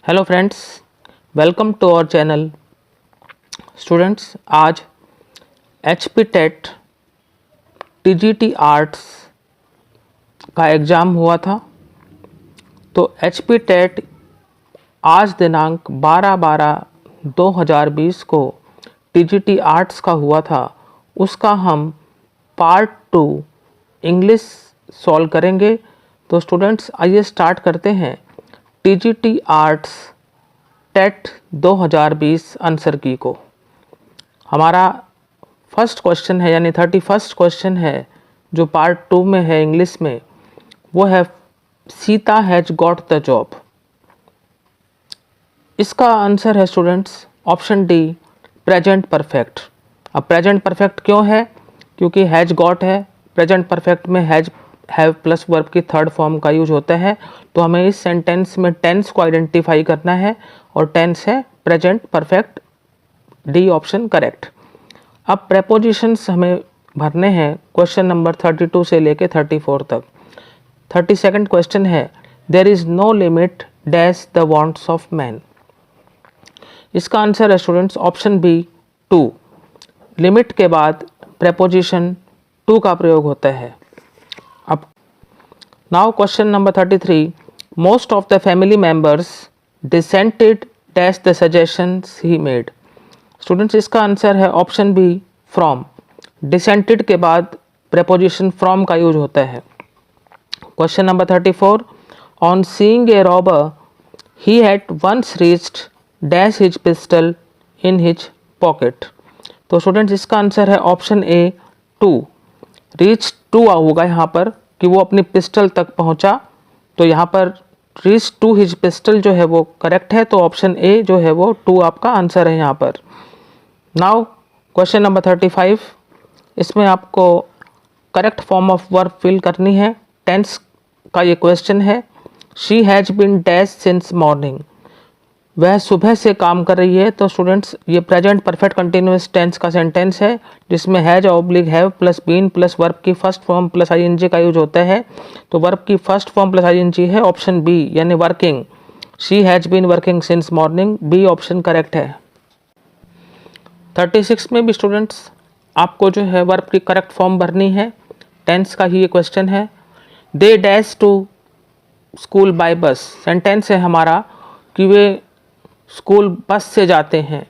Hello friends, welcome to our channel. Students, आज HP TET TGT arts का exam हुआ था। तो HP टेट आज दिनांक 12/12/2020 को TGT आर्ट्स का हुआ था। उसका हम पार्ट 2 इंग्लिश सॉल्व करेंगे। तो स्टूडेंट्स, आइए स्टार्ट करते हैं TGT आर्ट्स टेट 2020 आंसर की को। हमारा फर्स्ट क्वेश्चन है, यानी 31st क्वेश्चन है जो पार्ट 2 में है इंग्लिश में, वो है Sita has got the job. इसका आंसर है students option D, present perfect. अब प्रेजेंट परफेक्ट क्यों है? क्योंकि हैज गॉट है। प्रेजेंट परफेक्ट में हैज हैव प्लस वर्ब की थर्ड फॉर्म का यूज होता है। तो हमें इस सेंटेंस में टेंस को आइडेंटिफाई करना है और टेंस है present perfect. D option correct. अब प्रेपोजिशंस हमें भरने हैं क्वेश्चन नंबर 32 से लेके 34 तक। 32nd क्वेश्चन है there is no limit dash the wants of man. इसका आंसर है students option B, to. Limit के बाद प्रेपोजिशन टू का प्रयोग होता है। अब now question number 33, most of the family members dissented dash the suggestions he made. Students, इसका आंसर है ऑप्शन बी, फ्रॉम। डिसेंटेड के बाद प्रेपोजिशन फ्रॉम का यूज होता है। Question number 34, on seeing a robber he had once reached dash his pistol in his pocket. तो students, इसका answer है option A, to. Reach to होगा यहाँ पर कि वो अपनी पिस्टल तक पहुँचा। तो यहाँ पर रीच टू हिज पिस्टल जो है वो करेक्ट है। तो ऑप्शन ए जो है वो टू आपका आंसर है यहाँ पर। नाउ क्वेश्चन नंबर 35, इसमें आपको correct form of verb fill करनी है। टेंस का ये क्वेश्चन है। She has been dash since morning. वह सुबह से काम कर रही है। तो स्टूडेंट्स, ये प्रेजेंट परफेक्ट कंटिन्यूअस टेंस का सेंटेंस है जिसमें has oblique have plus been plus verb की फर्स्ट फॉर्म प्लस ING का यूज होता है। तो वर्ब की फर्स्ट फॉर्म प्लस ING है ऑप्शन बी, यानी working. She has been working since morning, B option correct है। 36 में भी स्टूडेंट्स आपको जो है वर्ब की करेक्ट फॉर्म भरनी है। टेंस का ही ये क्वेश्चन है। They dash to school by bus. Sentence है हमारा कि वे स्कूल बस से जाते हैं।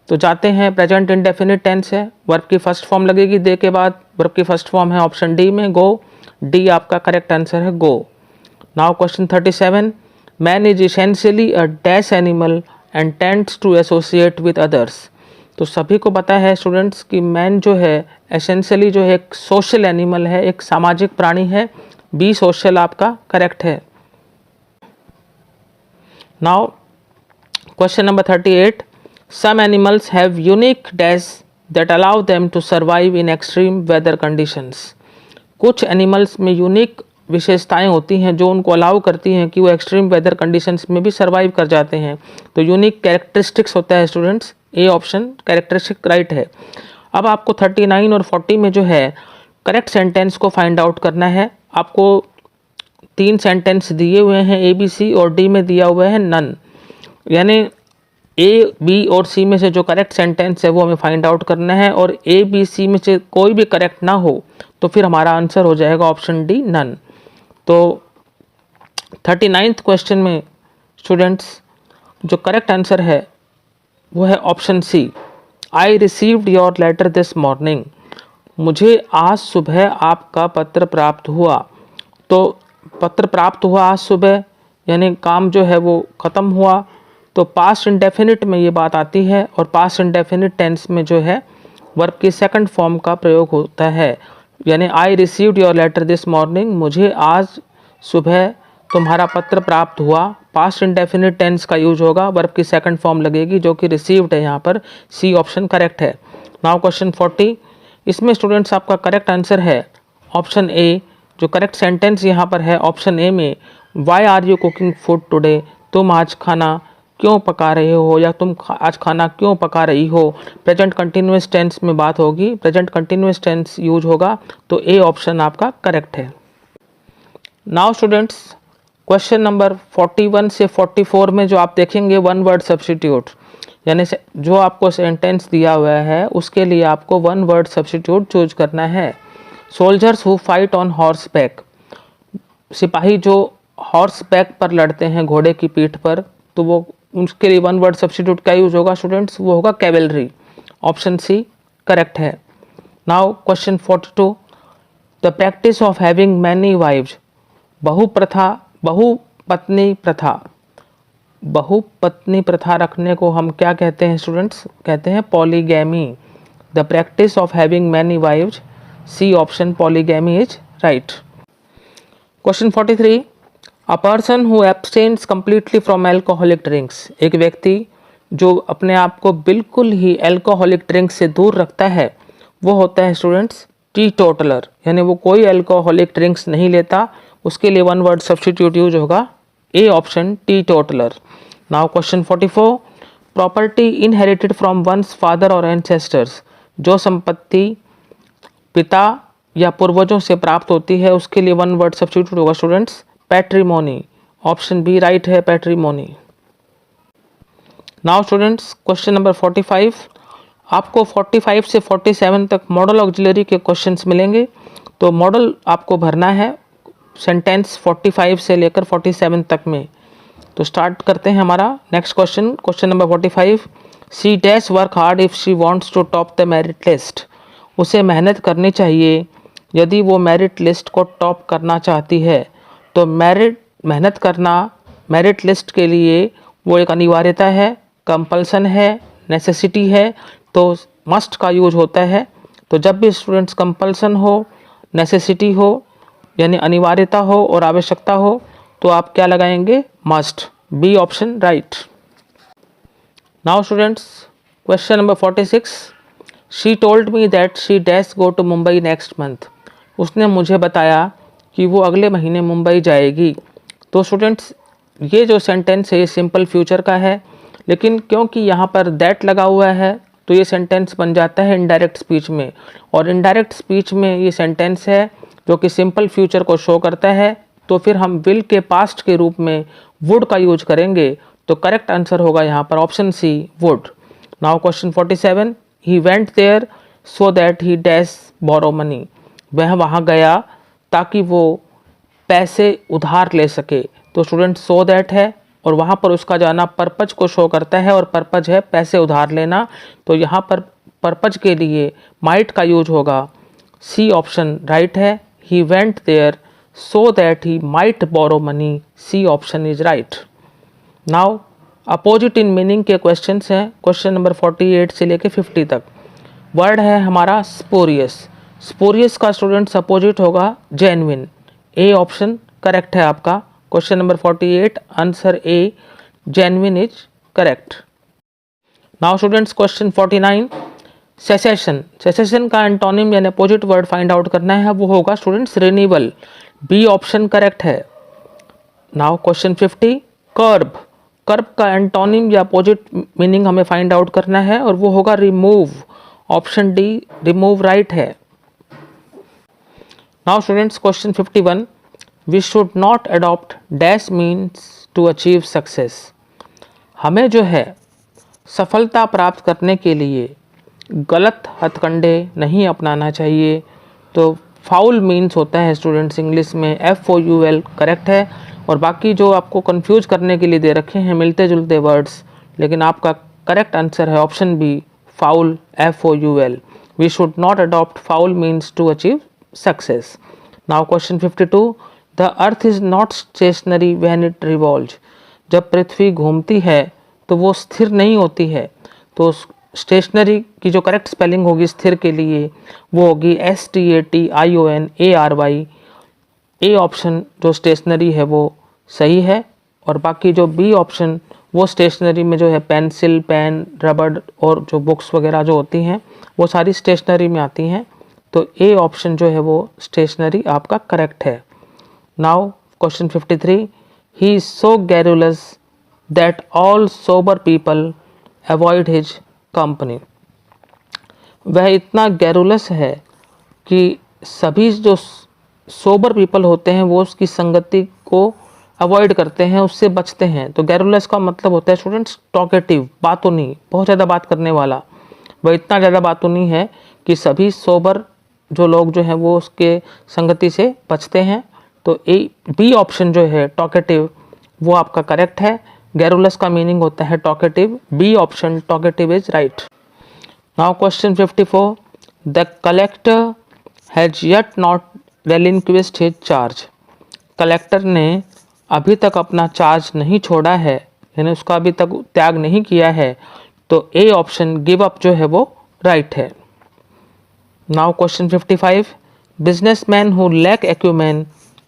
तो जाते हैं प्रेजेंट इंडेफिनिट टेंस है। वर्ब की फर्स्ट फॉर्म लगेगी दे के बाद। वर्ब की फर्स्ट फॉर्म है ऑप्शन डी में, गो। डी आपका करेक्ट आंसर है, go. Now question 37, man is essentially a dash animal and tends to associate with others. तो सभी को पता है स्टूडेंट्स कि मैन जो है एसेंशियली जो है एक सोशल एनिमल है, एक सामाजिक प्राणी है। बी सोशल आपका करेक्ट है। Now question number 38, some animals have unique dash that allow them to survive in extreme weather conditions. कुछ एनिमल्स में यूनिक विशेषताएं होती हैं जो उनको अलाउ करती हैं कि वो एक्सट्रीम वेदर कंडीशंस में भी सर्वाइव कर जाते हैं। तो यूनिक कैरेक्टरिस्टिक्स होता है students, A option characteristic right है। अब आपको 39 और 40 में जो है करेक्ट सेंटेंस को फाइंड आउट करना है। आपको 3 सेंटेंस दिए हुए हैं A, B, C और D में दिया हुआ है नन। यानी A, B और C में से जो करेक्ट सेंटेंस है वो हमें फाइंड आउट करना है। और A, B, C में से कोई भी करेक्ट ना हो तो फिर हमारा आंसर हो जाएगा ऑप्शन डी, नन। तो 39th क्वेश्चन में स्टूडेंट्स जो करेक्ट आंसर है वो है option C, I received your letter this morning. मुझे आज सुबह आपका पत्र प्राप्त हुआ। तो पत्र प्राप्त हुआ आज सुबह, यानी काम जो है वो ख़त्म हुआ। तो पास्ट इंडेफिनिट में ये बात आती है और पास्ट इंडेफिनिट टेंस में जो है वर्ब की सेकंड फॉर्म का प्रयोग होता है। यानी I received your letter this morning, मुझे आज सुबह तुम्हारा पत्र प्राप्त हुआ। पास्ट इंडेफिनिट टेंस का यूज होगा, वर्ब की सेकंड फॉर्म लगेगी जो कि रिसीव्ड है यहाँ पर। सी ऑप्शन करेक्ट है। नाउ क्वेश्चन 40, इसमें स्टूडेंट्स आपका करेक्ट आंसर है ऑप्शन ए। जो करेक्ट सेंटेंस यहाँ पर है ऑप्शन ए में, why are you cooking food today. तुम आज खाना क्यों पका रहे हो, या तुम आज खाना क्यों पका रही हो। प्रेजेंट कंटिन्यूअस टेंस में बात होगी, प्रेजेंट कंटिन्यूअस टेंस यूज होगा। तो ए ऑप्शन आपका करेक्ट है। नाउ स्टूडेंट्स क्वेश्चन नंबर 41 से 44 में जो आप देखेंगे वन वर्ड सब्स्टिट्यूट, यानी जो आपको सेंटेंस दिया हुआ है उसके लिए आपको वन वर्ड सब्स्टिट्यूट चूज करना है। Soldiers who fight on horse back, सिपाही जो हॉर्स बैक पर लड़ते हैं घोड़े की पीठ पर, तो वो उसके लिए वन वर्ड सब्स्टिट्यूट क्या यूज होगा स्टूडेंट्स, वो होगा कैवेलरी। ऑप्शन सी करेक्ट है। Now question 42, the practice of having many wives, बहुपत्नी प्रथा रखने को हम क्या कहते हैं स्टूडेंट्स, कहते हैं polygamy. The practice of having many wives, C option polygamy is right. Question 43, a person who abstains completely from alcoholic drinks, एक व्यक्ति जो अपने आप को बिल्कुल ही एल्कोहलिक ड्रिंक से दूर रखता है वो होता है स्टूडेंट्स टी टोटलर, यानी वो कोई एल्कोहलिक ड्रिंक्स नहीं लेता, उसके लिए वन वर्ड सब्स्टिट्यूट यूज होगा A option T toddler. Now question 44, property inherited from once father और एंसेस्टर्स, जो संपत्ति पिता या पूर्वजों से प्राप्त होती है उसके लिए वन वर्ड सब्स्टिट्यूट होगा स्टूडेंट्स पैट्रिमोनी। ऑप्शन बी राइट है, पैट्रिमोनी। नाउ स्टूडेंट्स क्वेश्चन नंबर 45, आपको 45 से 47 तक मॉडल ऑक्सिलरी के क्वेश्चंस मिलेंगे, तो मॉडल आपको भरना है सेंटेंस 45 से लेकर 47 तक में। तो स्टार्ट करते हैं हमारा next question, question number 45, she dash work hard if she wants to top the merit list, उसे मेहनत करनी चाहिए यदि वो मेरिट लिस्ट को टॉप करना चाहती है। तो मेहनत करना मेरिट लिस्ट के लिए वो एक अनिवार्यता है, कंपल्सन है, नेसेसिटी है, तो मस्ट का यूज होता है। तो जब भी स्टूडेंट्स कंपल्सन हो, नेसेसिटी हो यानी अनिवार्यता हो और आवश्यकता हो तो आप क्या लगाएंगे, must, B option right. Now students question number 46, she told me that she dash go to Mumbai next month, उसने मुझे बताया कि वो अगले महीने मुंबई जाएगी। तो स्टूडेंट्स ये जो सेंटेंस है ये सिंपल फ्यूचर का है, लेकिन क्योंकि यहाँ पर दैट लगा हुआ है तो ये सेंटेंस बन जाता है इनडायरेक्ट स्पीच में, और इनडायरेक्ट स्पीच में ये सेंटेंस है जो कि सिंपल फ्यूचर को शो करता है, तो फिर हम विल के पास्ट के रूप में वुड का यूज करेंगे। तो करेक्ट आंसर होगा यहाँ पर option C would. Now question 47, he went there so that he dash borrow money, वह वहाँ गया ताकि वो पैसे उधार ले सके। तो स्टूडेंट सो दैट है और वहाँ पर उसका जाना पर्पज को शो करता है और पर्पज है पैसे उधार लेना, तो यहाँ पर पर्पज के लिए माइट का यूज होगा, सी ऑप्शन राइट है। He went there so that he might borrow money, C option is right. Now opposite in meaning के क्वेश्चंस हैं क्वेश्चन नंबर 48 से लेके 50 तक। वर्ड है हमारा स्पोरियस, स्पोरियस का स्टूडेंट्स अपोजिट होगा जेन्युइन, ए ऑप्शन करेक्ट है आपका। Question number 48 answer A genuine is correct. Now students question 49, cessation, cessation का एंटोनिम यानी अपोजिट वर्ड फाइंड आउट करना है, वो होगा students renewal, B option correct है। नाउ क्वेश्चन 50, कर्ब, कर्ब का एंटोनिम या अपोजिट मीनिंग हमें फाइंड आउट करना है और वो होगा remove, option D remove right है। Now students question 51, we should not adopt dash means to achieve success, हमें जो है सफलता प्राप्त करने के लिए गलत हथकंडे नहीं अपनाना चाहिए। तो फाउल मीन्स होता है स्टूडेंट्स इंग्लिश में FOUL करेक्ट है, और बाकी जो आपको कंफ्यूज करने के लिए दे रखे हैं मिलते जुलते वर्ड्स, लेकिन आपका करेक्ट आंसर है option B foul, FOUL। We should not adopt foul means to achieve success. Now question 52, the earth is not stationary when it revolves, जब पृथ्वी घूमती है तो वो स्थिर नहीं होती है। तो स्टेशनरी की जो करेक्ट स्पेलिंग होगी स्थिर के लिए वो होगी STATIONARY, ए ऑप्शन जो स्टेशनरी है वो सही है, और बाकी जो बी ऑप्शन वो स्टेशनरी में जो है पेंसिल, पेन, रबड़ और जो बुक्स वगैरह जो होती हैं वो सारी स्टेशनरी में आती हैं। तो ए ऑप्शन जो है वो स्टेशनरी आपका करेक्ट है। Now question 53, he is so garrulous that all sober people avoid his company, वह इतना गैरुलस है कि सभी जो सोबर पीपल होते हैं वो उसकी संगति को अवॉइड करते हैं, उससे बचते हैं। तो गैरुलस का मतलब होता है स्टूडेंट्स टॉकेटिव, बातूनी, बहुत ज़्यादा बात करने वाला। वह इतना ज़्यादा बातूनी है कि सभी सोबर जो लोग जो हैं वो उसके संगति से बचते हैं। तो बी ऑप्शन जो है टॉकेटिव वो आपका करेक्ट है। गैरुलस का मीनिंग होता है talkative. B option talkative is right. Now question 54, the collector has yet not relinquished his charge. Collector ने अभी तक अपना चार्ज नहीं छोड़ा है, यानी उसका अभी तक त्याग नहीं किया है। तो ए ऑप्शन गिव अप जो है वो राइट है। Now question 55, businessman who lack acumen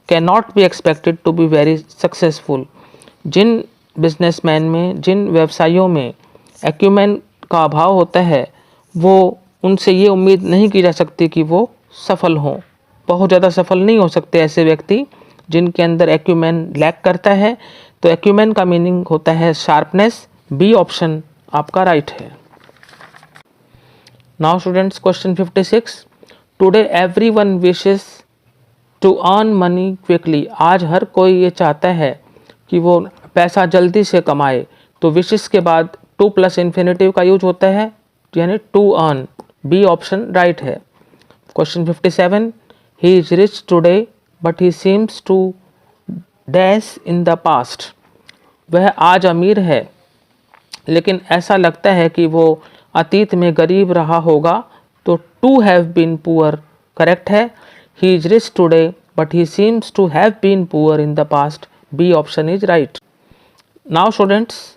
can not be expected to be very successful. जिन बिजनेसमैन में, जिन व्यवसायियों में एक्यूमेन का अभाव होता है, वो उनसे ये उम्मीद नहीं की जा सकती कि वो सफल हों। बहुत ज़्यादा सफल नहीं हो सकते ऐसे व्यक्ति जिनके अंदर एक्यूमेन लैक करता है। तो एक्यूमेन का मीनिंग होता है शार्पनेस। बी ऑप्शन आपका राइट है। Now students question 56, today everyone wishes to earn money quickly. आज हर कोई ये चाहता है कि वो पैसा जल्दी से कमाए। तो विशेस के बाद टू प्लस इन्फिनेटिव का यूज होता है, यानी to earn. B option right है। Question 57, he is rich today but he seems to dash in the past. वह आज अमीर है लेकिन ऐसा लगता है कि वो अतीत में गरीब रहा होगा। तो to have been poor correct है। He is rich today but he seems to have been poor in the past. B option is right. Now students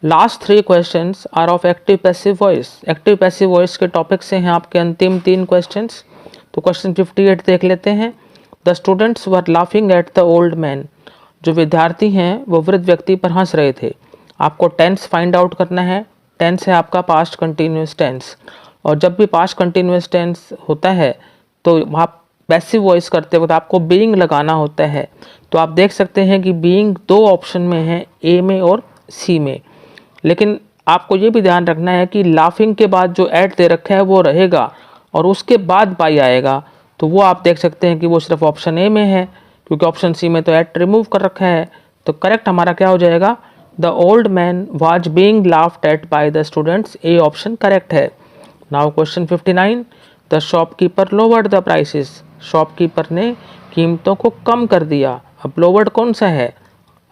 last 3 questions are of active passive voice. Active passive voice के topic से हैं आपके अंतिम 3 questions. तो question 58 देख लेते हैं। The students were laughing at the old man. जो विद्यार्थी हैं वो वृद्ध व्यक्ति पर हंस रहे थे। आपको टेंस फाइंड आउट करना है। टेंस है आपका पास्ट कंटिन्यूस टेंस, और जब भी पास्ट कंटिन्यूस टेंस होता है तो वहाँ पैसिव वॉइस करते वक्त आपको बीइंग लगाना होता है। तो आप देख सकते हैं कि बीइंग 2 ऑप्शन में है, ए में और सी में। लेकिन आपको ये भी ध्यान रखना है कि लाफिंग के बाद जो एट दे रखा है वो रहेगा और उसके बाद बाई आएगा। तो वो आप देख सकते हैं कि वो सिर्फ ऑप्शन ए में है, क्योंकि ऑप्शन सी में तो एट रिमूव कर रखा है। तो करेक्ट हमारा क्या हो जाएगा, the old man was being laughed at by the students. A option correct है। Now question 59, the shopkeeper lowered the prices. Shopkeeper ने कीमतों को कम कर दिया। अब लोवर्ड कौन सा है,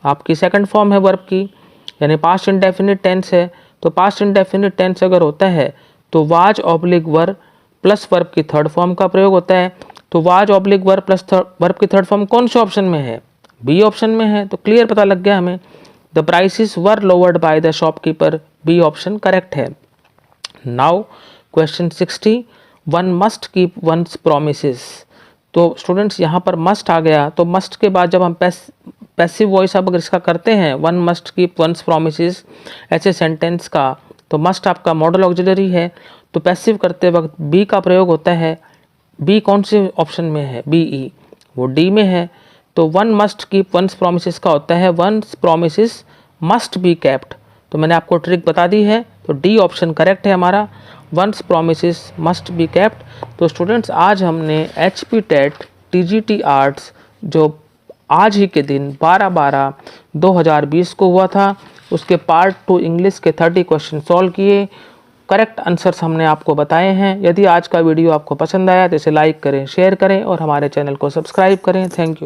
आपकी सेकंड फॉर्म है वर्ब की, यानी पास्ट इंडेफिनिट टेंस है। तो पास्ट इंडेफिनिट टेंस अगर होता है तो was oblique were plus verb की थर्ड फॉर्म का प्रयोग होता है। तो was oblique were plus verb की थर्ड फॉर्म कौन से ऑप्शन में है, बी ऑप्शन में है। तो क्लियर पता लग गया हमें, the prices were lowered by the shopkeeper. B option correct है। Now question 60, one must keep one's promises. तो स्टूडेंट्स यहाँ पर मस्ट आ गया। तो मस्ट के बाद जब हम पैसिव वॉइस अब अगर इसका करते हैं, one must keep one's promises ऐसे सेंटेंस का, तो मस्ट आपका मॉडल ऑक्सिलरी है। तो पैसिव करते वक्त बी का प्रयोग होता है। बी कौन से ऑप्शन में है, बी ई, वो डी में है। तो one must keep one's promises का होता है one's promises must be kept. तो मैंने आपको ट्रिक बता दी है। तो डी ऑप्शन करेक्ट है हमारा, one's promises must be kept. तो स्टूडेंट्स आज हमने HP टेट TGT आर्ट्स जो आज ही के दिन 12/12/2020 को हुआ था, उसके पार्ट 2 इंग्लिश के 30 क्वेश्चन सॉल्व किए। करेक्ट आंसर्स हमने आपको बताए हैं। यदि आज का वीडियो आपको पसंद आया तो इसे लाइक करें, शेयर करें और हमारे चैनल को सब्सक्राइब करें। Thank you.